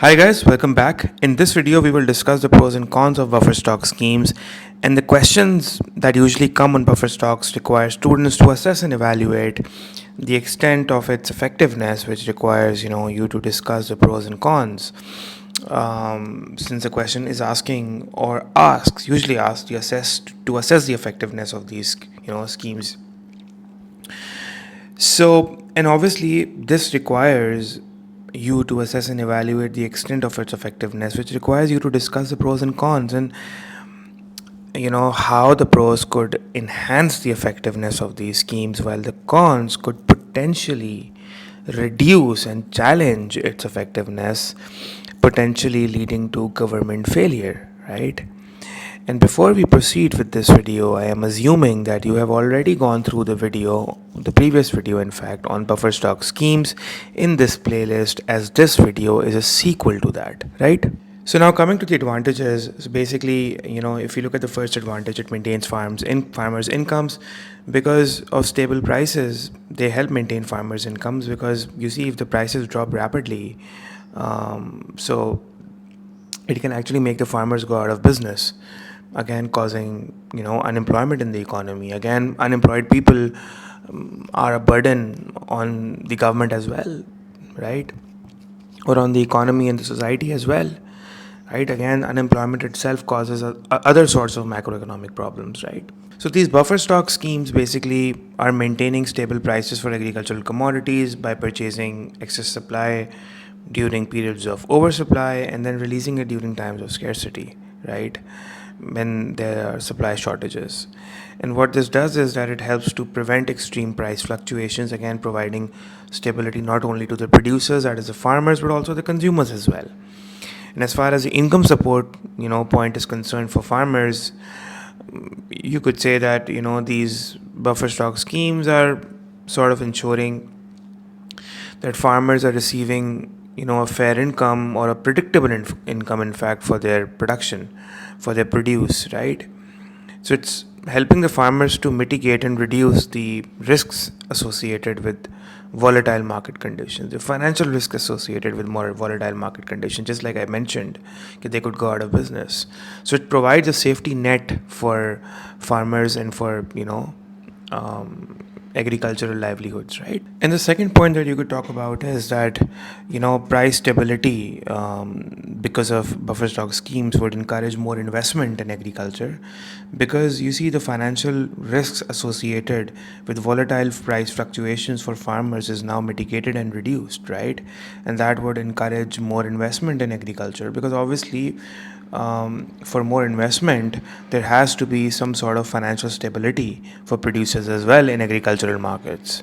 Hi guys, welcome back. In this video, we will discuss the pros and cons of buffer stock schemes, and the questions that usually come on buffer stocks require students to assess and evaluate the extent of its effectiveness, which requires you to discuss the pros and cons. Since the question is asking or asks usually asks to assess the effectiveness of these schemes. So, and obviously, this requires you to assess and evaluate the extent of its effectiveness, which requires you to discuss the pros and cons and how the pros could enhance the effectiveness of these schemes while the cons could potentially reduce and challenge its effectiveness, potentially leading to government failure, right? And before we proceed with this video, I am assuming that you have already gone through the previous video, in fact, on buffer stock schemes in this playlist, as this video is a sequel to that, right? So now coming to the advantages, so basically, if you look at the first advantage, it maintains farmers' incomes. Because of stable prices, they help maintain farmers' incomes, because you see, if the prices drop rapidly, so it can actually make the farmers go out of business, again causing unemployment in the economy. Again, unemployed people are a burden on the government as well, right? Or on the economy and the society as well, right? Again, unemployment itself causes other sorts of macroeconomic problems, right? So these buffer stock schemes basically are maintaining stable prices for agricultural commodities by purchasing excess supply during periods of oversupply and then releasing it during times of scarcity, right? When there are supply shortages. And what this does is that it helps to prevent extreme price fluctuations, again providing stability not only to the producers, that is the farmers, but also the consumers as well. And as far as the income support point is concerned for farmers, you could say that these buffer stock schemes are sort of ensuring that farmers are receiving a fair income, or a predictable income, in fact, for their production, for their produce, right? So it's helping the farmers to mitigate and reduce the risks associated with volatile market conditions, the financial risk associated with more volatile market conditions, just like I mentioned, that they could go out of business. So it provides a safety net for farmers and for agricultural livelihoods, right? And the second point that you could talk about is that price stability, because of buffer stock schemes, would encourage more investment in agriculture, because you see the financial risks associated with volatile price fluctuations for farmers is now mitigated and reduced, right? And that would encourage more investment in agriculture, because obviously, for more investment, there has to be some sort of financial stability for producers as well in agricultural markets,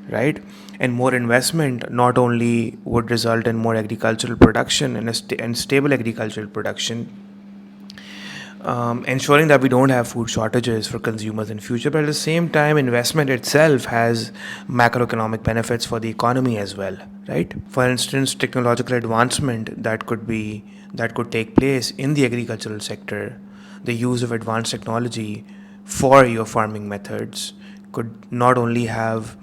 right? And more investment not only would result in more agricultural production and stable agricultural production, ensuring that we don't have food shortages for consumers in future, but at the same time, investment itself has macroeconomic benefits for the economy as well, right? For instance, technological advancement that could take place in the agricultural sector, the use of advanced technology for your farming methods could not only have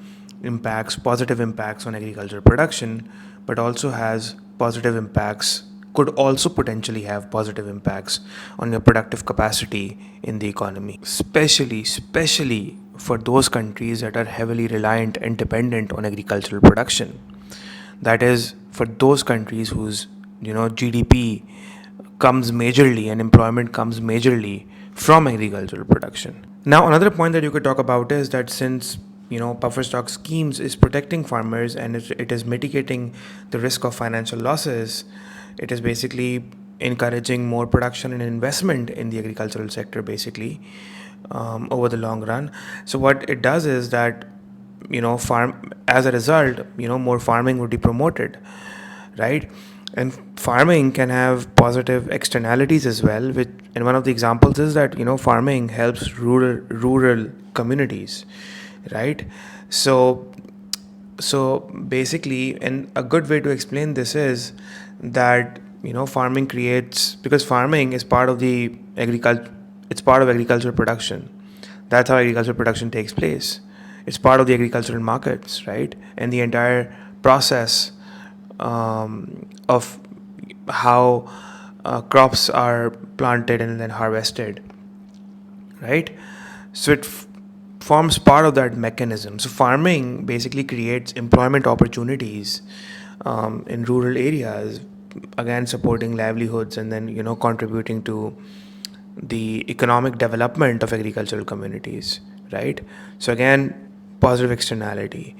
positive impacts on agricultural production, but also has positive impacts could also potentially have positive impacts on your productive capacity in the economy, especially for those countries that are heavily reliant and dependent on agricultural production. That is, for those countries whose GDP comes majorly and employment comes majorly from agricultural production. Now, another point that you could talk about is that since buffer stock schemes is protecting farmers and it is mitigating the risk of financial losses, it is basically encouraging more production and investment in the agricultural sector, basically, over the long run. So what it does is that farm as a result, more farming would be promoted, right? And farming can have positive externalities as well, and one of the examples is that farming helps rural communities, right? So basically, and a good way to explain this is that farming creates, because farming is part of the agriculture, it's part of agricultural production. That's how agricultural production takes place. It's part of the agricultural markets, right? And the entire process of how crops are planted and then harvested, right? So forms part of that mechanism. So farming basically creates employment opportunities in rural areas, again supporting livelihoods and then contributing to the economic development of agricultural communities, right? So again, positive externality.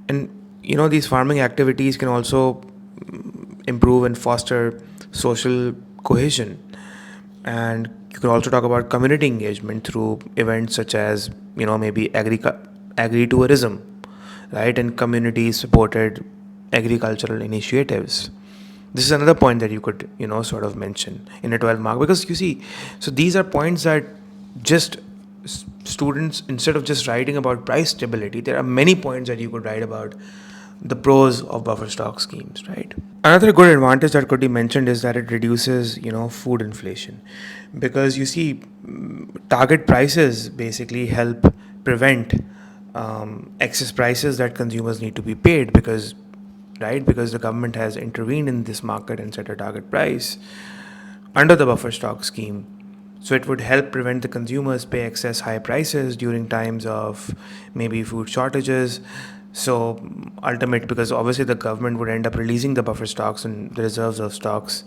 And these farming activities can also improve and foster social cohesion. And you can also talk about community engagement through events such as maybe agri-tourism, right? And community supported agricultural initiatives. This is another point that you could sort of mention in a 12 mark, because you see, so these are points that just students, instead of just writing about price stability, there are many points that you could write about the pros of buffer stock schemes, right? Another good advantage that could be mentioned is that it reduces food inflation, because you see, target prices basically help prevent excess prices that consumers need to be paid, because right, because the government has intervened in this market and set a target price under the buffer stock scheme. So it would help prevent the consumers pay excess high prices during times of maybe food shortages. So ultimate, because obviously the government would end up releasing the buffer stocks and the reserves of stocks,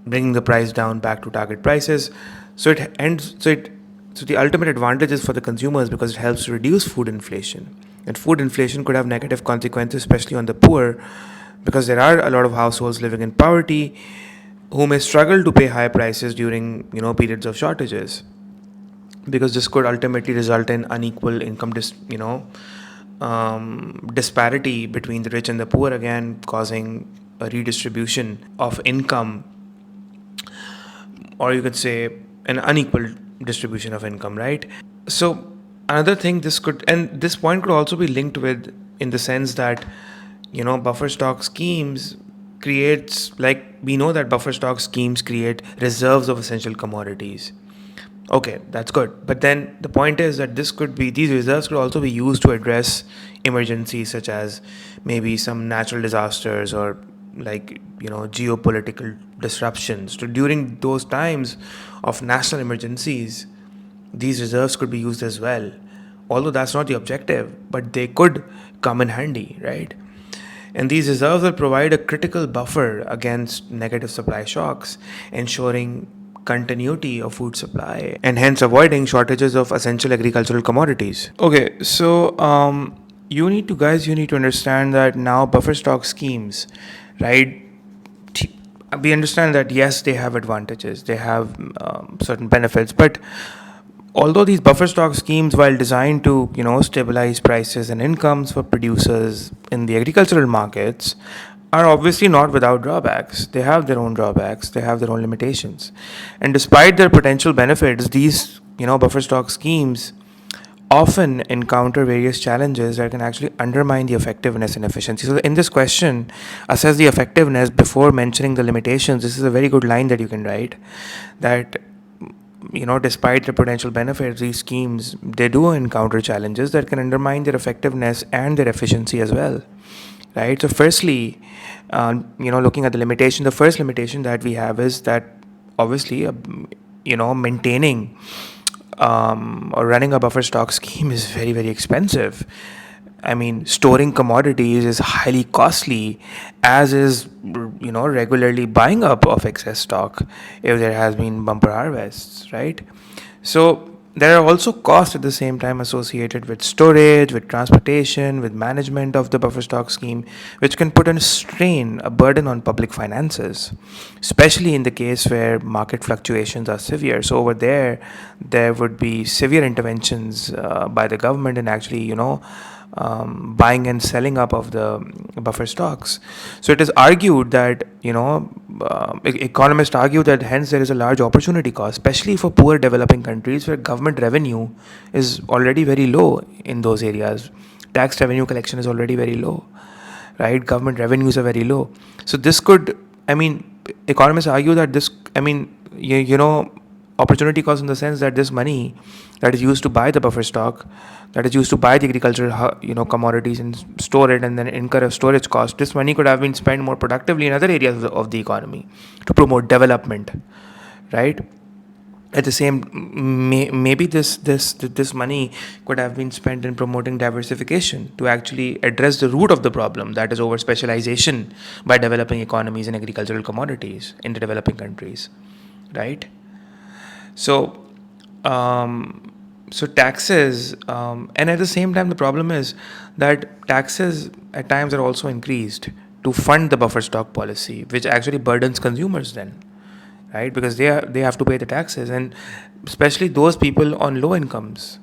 bringing the price down back to target prices. So it ends. So the ultimate advantage is for the consumers, because it helps to reduce food inflation. And food inflation could have negative consequences, especially on the poor, because there are a lot of households living in poverty who may struggle to pay high prices during periods of shortages, because this could ultimately result in unequal income disparity between the rich and the poor, again causing a redistribution of income, or you could say an unequal distribution of income, right? So another thing, this could, and this point could also be linked with, in the sense that buffer stock schemes creates, like, we know that buffer stock schemes create reserves of essential commodities. Okay, that's good. But then the point is that these reserves could also be used to address emergencies such as maybe some natural disasters, or like geopolitical disruptions. So during those times of national emergencies, these reserves could be used as well. Although that's not the objective, but they could come in handy, right? And these reserves will provide a critical buffer against negative supply shocks, ensuring continuity of food supply and hence avoiding shortages of essential agricultural commodities. Okay, so you need to understand that now buffer stock schemes, right? We understand that yes, they have advantages, they have certain benefits, but although these buffer stock schemes, while designed to stabilize prices and incomes for producers in the agricultural markets, are obviously not without drawbacks. They have their own drawbacks, they have their own limitations. And despite their potential benefits, these buffer stock schemes often encounter various challenges that can actually undermine the effectiveness and efficiency. So in this question, assess the effectiveness before mentioning the limitations. This is a very good line that you can write, that despite the potential benefits, these schemes, they do encounter challenges that can undermine their effectiveness and their efficiency as well, right? So firstly, looking at the limitation, the first limitation that we have is that obviously maintaining or running a buffer stock scheme is very, very expensive. I mean, storing commodities is highly costly, as is regularly buying up of excess stock if there has been bumper harvests, right? So there are also costs at the same time associated with storage, with transportation, with management of the buffer stock scheme, which can put a strain, a burden on public finances, especially in the case where market fluctuations are severe. So over there would be severe interventions by the government in actually, buying and selling up of the buffer stocks. So it is argued that, economists argue that hence there is a large opportunity cost, especially for poor developing countries where government revenue is already very low in those areas. Tax revenue collection is already very low, right? Government revenues are very low. So this could, economists argue that this, Opportunity cost in the sense that this money that is used to buy the buffer stock, that is used to buy the agricultural commodities and store it and then incur a storage cost, this money could have been spent more productively in other areas of the economy to promote development, right? At the same, maybe this money could have been spent in promoting diversification to actually address the root of the problem, that is over specialization by developing economies and agricultural commodities in the developing countries, right? So, so taxes, and at the same time, the problem is that taxes at times are also increased to fund the buffer stock policy, which actually burdens consumers then, right? Because they have to pay the taxes, and especially those people on low incomes,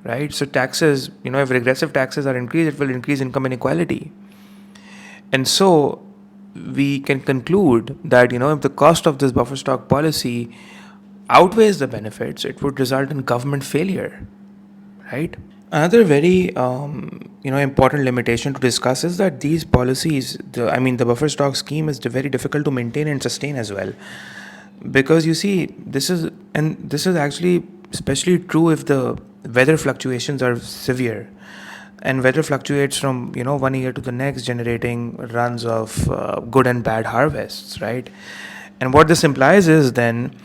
right? So taxes, if regressive taxes are increased, it will increase income inequality, and so we can conclude that if the cost of this buffer stock policy outweighs the benefits, it would result in government failure, right? Another very important limitation to discuss is that these policies, the buffer stock scheme is very difficult to maintain and sustain as well, because you see this is actually especially true if the weather fluctuations are severe, and weather fluctuates from one year to the next, generating runs of good and bad harvests, right? And what this implies is then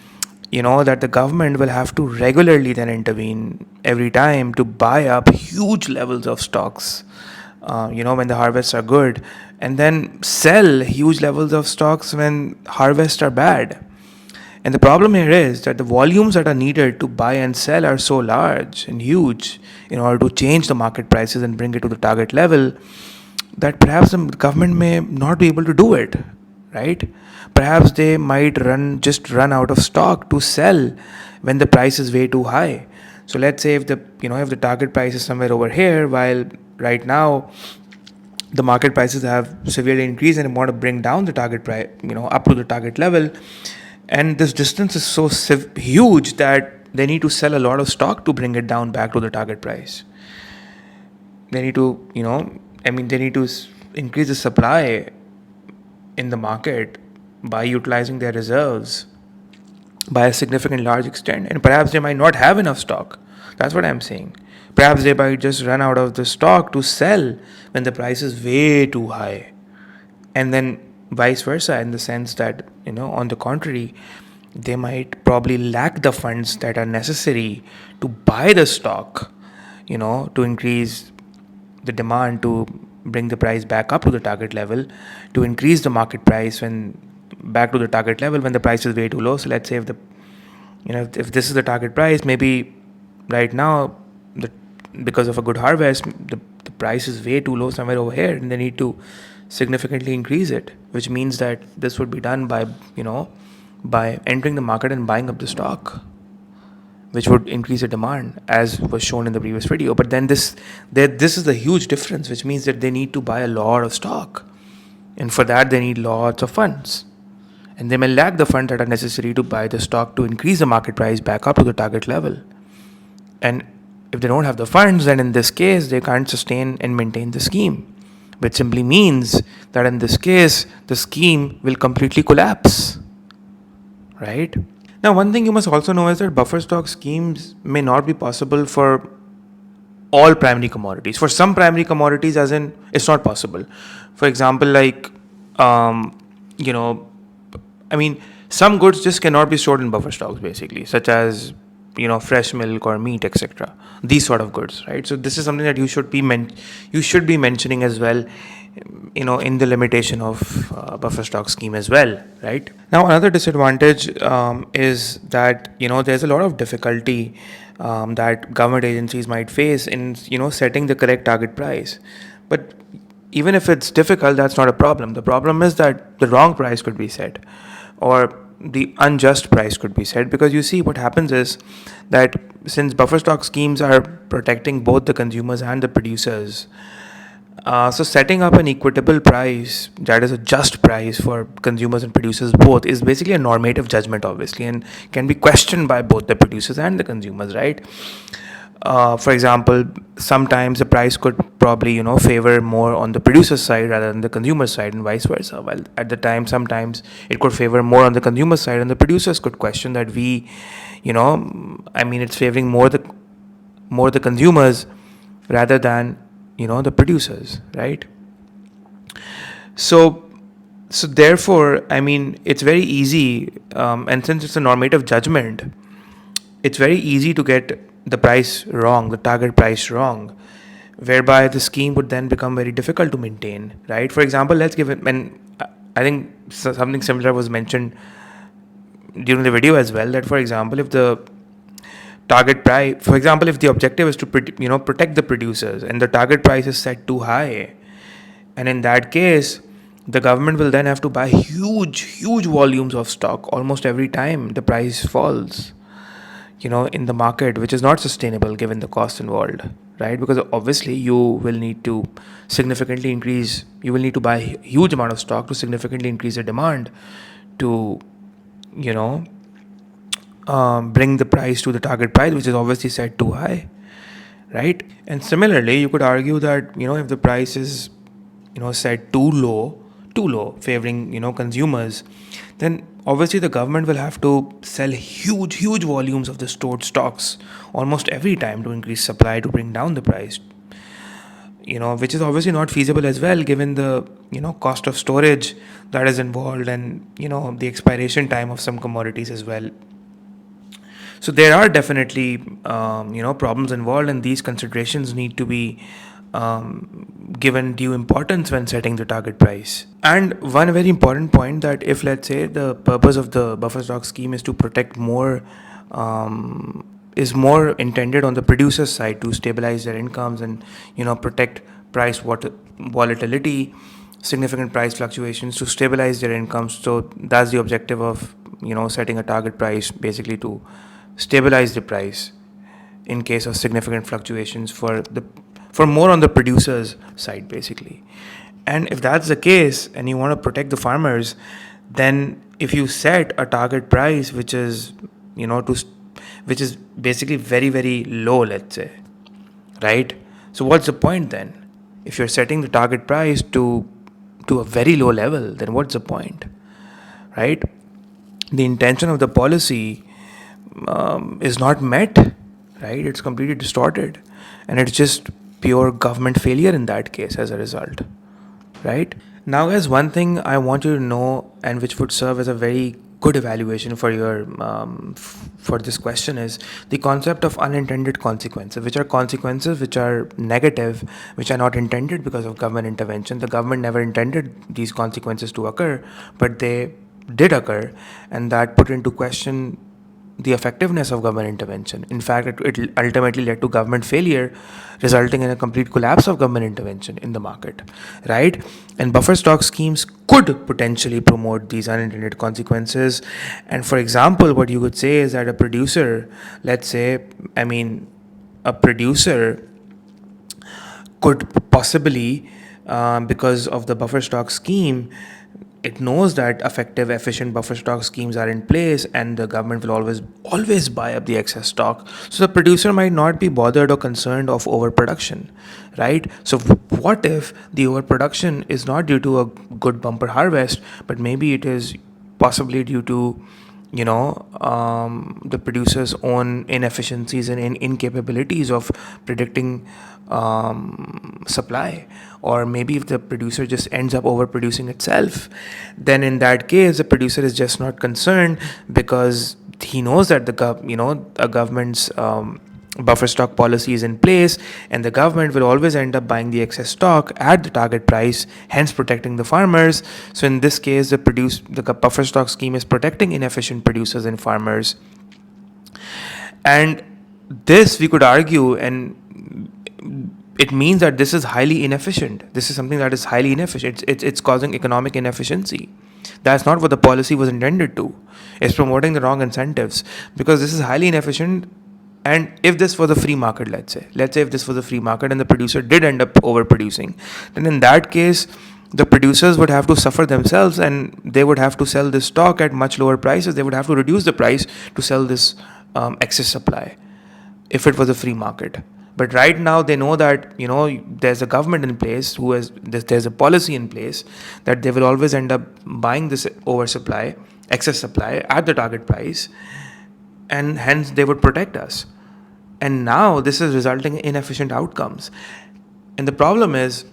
that the government will have to regularly then intervene every time to buy up huge levels of stocks, when the harvests are good, and then sell huge levels of stocks when harvests are bad. And the problem here is that the volumes that are needed to buy and sell are so large and huge in order to change the market prices and bring it to the target level, that perhaps the government may not be able to do it, right? Perhaps they might run out of stock to sell when the price is way too high. So let's say if the target price is somewhere over here, while right now the market prices have severely increased and want to bring down the target price, up to the target level, and this distance is so huge that they need to sell a lot of stock to bring it down back to the target price. They need to, they need to increase the supply in the market by utilizing their reserves by a significant large extent, and perhaps they might not have enough stock. That's what I'm saying. Perhaps they might just run out of the stock to sell when the price is way too high, and then vice versa, in the sense that on the contrary, they might probably lack the funds that are necessary to buy the stock, to increase the demand, to bring the price back up to the target level, to increase the market price when back to the target level when the price is way too low. So let's say if this is the target price, maybe right now because of a good harvest, the price is way too low somewhere over here, and they need to significantly increase it, which means that this would be done by entering the market and buying up the stock, which would increase the demand, as was shown in the previous video. But then this is the huge difference, which means that they need to buy a lot of stock, and for that they need lots of funds, and they may lack the funds that are necessary to buy the stock to increase the market price back up to the target level. And if they don't have the funds, then in this case they can't sustain and maintain the scheme, which simply means that in this case the scheme will completely collapse, right? Now, one thing you must also know is that buffer stock schemes may not be possible for all primary commodities. For some primary commodities, as in, it's not possible. For example, like, some goods just cannot be stored in buffer stocks, basically, such as, fresh milk or meat, etc. These sort of goods, right? So this is something that you should be mentioning as well, in the limitation of buffer stock scheme as well, right? Now, another disadvantage is that there's a lot of difficulty that government agencies might face in setting the correct target price. But even if it's difficult, that's not a problem. The problem is that the wrong price could be set, or the unjust price could be set, because you see what happens is that since buffer stock schemes are protecting both the consumers and the producers, so setting up an equitable price that is a just price for consumers and producers both is basically a normative judgment, obviously, and can be questioned by both the producers and the consumers, right? For example, sometimes the price could probably favor more on the producer side rather than the consumer side, and vice versa. While at the time, sometimes it could favor more on the consumer side, and the producers could question that it's favoring more the consumers rather than the producers, right? So so therefore, it's very easy, and since it's a normative judgment, it's very easy to get the price wrong, the target price wrong, whereby the scheme would then become very difficult to maintain, right? For example, let's give it, and I think something similar was mentioned during the video as well, that for example, if the target price, for example, if the objective is to protect the producers and the target price is set too high, and in that case, the government will then have to buy huge volumes of stock almost every time the price falls, in the market, which is not sustainable given the cost involved, right? Because obviously you will need to buy a huge amount of stock to significantly increase the demand to, bring the price to the target price, which is obviously set too high, right? And similarly, you could argue that, if the price is, set too low, favoring, consumers, then obviously the government will have to sell huge volumes of the stored stocks almost every time to increase supply to bring down the price, which is obviously not feasible as well, given the, cost of storage that is involved, and, the expiration time of some commodities as well. So there are definitely, problems involved, and these considerations need to be given due importance when setting the target price. And one very important point, that if, let's say, the purpose of the buffer stock scheme is to protect more, is more intended on the producer's side to stabilize their incomes and, protect price volatility, significant price fluctuations, to stabilize their incomes. So that's the objective of, setting a target price, basically to stabilize the price in case of significant fluctuations for more on the producer's side, basically. And if that's the case and you want to protect the farmers, then if you set a target price which is, which is basically very low, let's say, right? So what's the point then? If you're setting the target price to a very low level, then what's the point, right? The intention of the policy is not met, right? It's completely distorted, and it's just pure government failure in that case as a result, right? Now, guys, one thing I want you to know, and which would serve as a very good evaluation for your for this question, is the concept of unintended consequences, which are consequences which are negative, which are not intended because of government intervention. The government never intended these consequences to occur, but they did occur, and that put into question the effectiveness of government intervention. In fact, it ultimately led to government failure, resulting in a complete collapse of government intervention in the market, right? And buffer stock schemes could potentially promote these unintended consequences. And for example, what you could say is that a producer, let's say, a producer could possibly, because of the buffer stock scheme, it knows that effective, efficient buffer stock schemes are in place, and the government will always buy up the excess stock. So the producer might not be bothered or concerned of overproduction, right? So what if the overproduction is not due to a good bumper harvest, but maybe it is possibly due to the producer's own inefficiencies and incapabilities of predicting supply, or maybe if the producer just ends up overproducing itself, then in that case the producer is just not concerned, because he knows that a government's buffer stock policy is in place, and the government will always end up buying the excess stock at the target price, hence protecting the farmers. So in this case, the buffer stock scheme is protecting inefficient producers and farmers. And this, we could argue, and it means that this is highly inefficient. This is something that is highly inefficient. It's causing economic inefficiency. That's not what the policy was intended to. It's promoting the wrong incentives, because this is highly inefficient. And if this was a free market, let's say if this was a free market and the producer did end up overproducing, then in that case, the producers would have to suffer themselves, and they would have to sell this stock at much lower prices. They would have to reduce the price to sell this excess supply, if it was a free market. But right now they know that there's a government in place who has there's a policy in place that they will always end up buying this oversupply, excess supply at the target price, and hence they would protect us. And now this is resulting in inefficient outcomes. And the problem is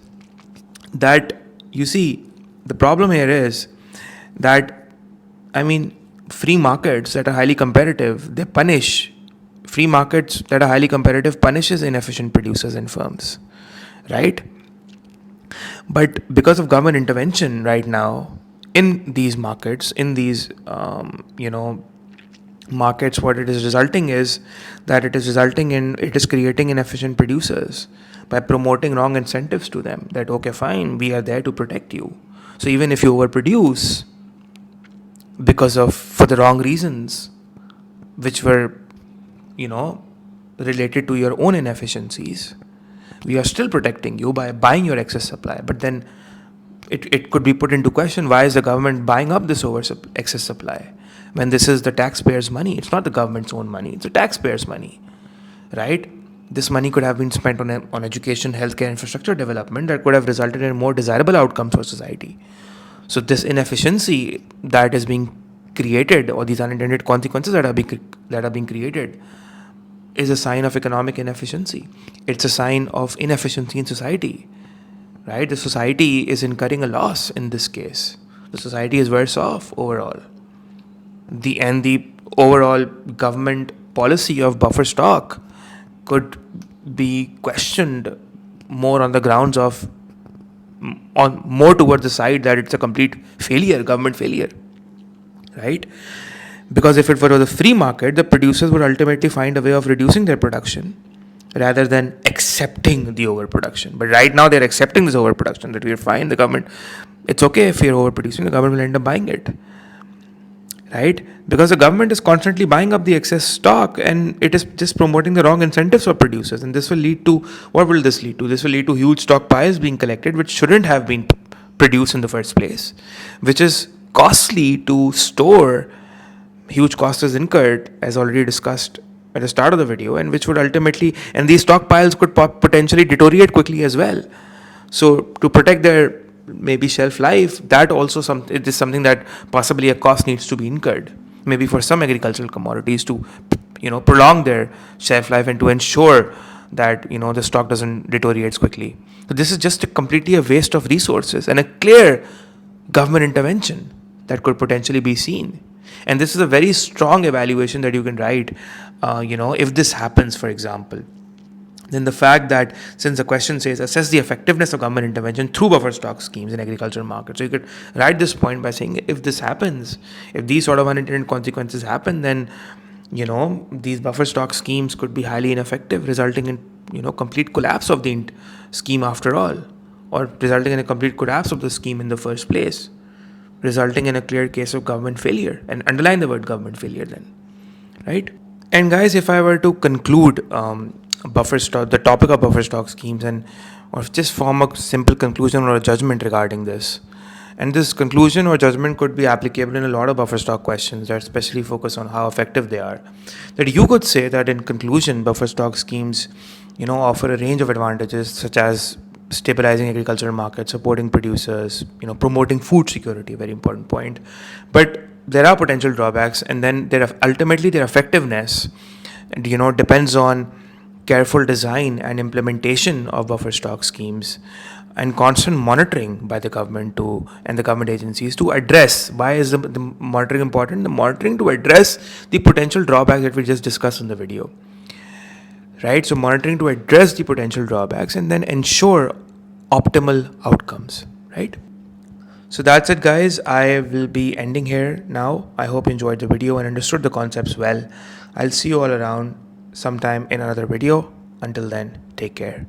that, the problem here is that, free markets that are highly competitive, free markets that are highly competitive punishes inefficient producers and firms, right? But because of government intervention right now in these markets, markets, what it is resulting is that it is creating inefficient producers by promoting wrong incentives to them, that okay, fine, we are there to protect you. So even if you overproduce for the wrong reasons, which were related to your own inefficiencies, we are still protecting you by buying your excess supply. But then it could be put into question, why is the government buying up this excess supply when this is the taxpayers' money? It's not the government's own money, it's the taxpayers' money, right? This money could have been spent on education, healthcare, infrastructure development that could have resulted in more desirable outcomes for society. So this inefficiency that is being created, or these unintended consequences that are being created, is a sign of economic inefficiency. It's a sign of inefficiency in society, right? The society is incurring a loss in this case. The society is worse off overall. The overall government policy of buffer stock could be questioned more on the grounds of more towards the side that it's a complete failure, government failure, right? Because if it were the free market, the producers would ultimately find a way of reducing their production rather than accepting the overproduction. But right now they're accepting this overproduction, that we're fine, the government, it's okay if we're overproducing, the government will end up buying it, right? Because the government is constantly buying up the excess stock, and it is just promoting the wrong incentives for producers. And this will lead to, what will this lead to? This will lead to huge stockpiles being collected, which shouldn't have been produced in the first place, which is costly to store. Huge cost is incurred, as already discussed at the start of the video, and which would ultimately, and these stockpiles could potentially deteriorate quickly as well. So to protect their maybe shelf life, that also it is something that possibly a cost needs to be incurred, maybe for some agricultural commodities, to prolong their shelf life and to ensure that the stock doesn't deteriorate quickly. So this is just completely a waste of resources and a clear government intervention that could potentially be seen. And this is a very strong evaluation that you can write, if this happens, for example. Then the fact that, since the question says assess the effectiveness of government intervention through buffer stock schemes in agricultural markets, so you could write this point by saying, if this happens, if these sort of unintended consequences happen, then these buffer stock schemes could be highly ineffective, resulting in complete collapse of the scheme after all, or resulting in a complete collapse of the scheme in the first place, resulting in a clear case of government failure. And underline the word government failure then, right? And guys, if I were to conclude the topic of buffer stock schemes, or just form a simple conclusion or a judgment regarding this, and this conclusion or judgment could be applicable in a lot of buffer stock questions that especially focus on how effective they are, that you could say that in conclusion, buffer stock schemes offer a range of advantages, such as stabilizing agricultural markets, supporting producers, promoting food security, very important point. But there are potential drawbacks, and then ultimately their effectiveness depends on careful design and implementation of buffer stock schemes, and constant monitoring by the government and the government agencies to address. Why is the monitoring important? The monitoring to address the potential drawbacks that we just discussed in the video, right? So monitoring to address the potential drawbacks and then ensure optimal outcomes, right? So that's it, guys. I will be ending here now. I hope you enjoyed the video and understood the concepts well. I'll see you all around sometime in another video. Until then, take care.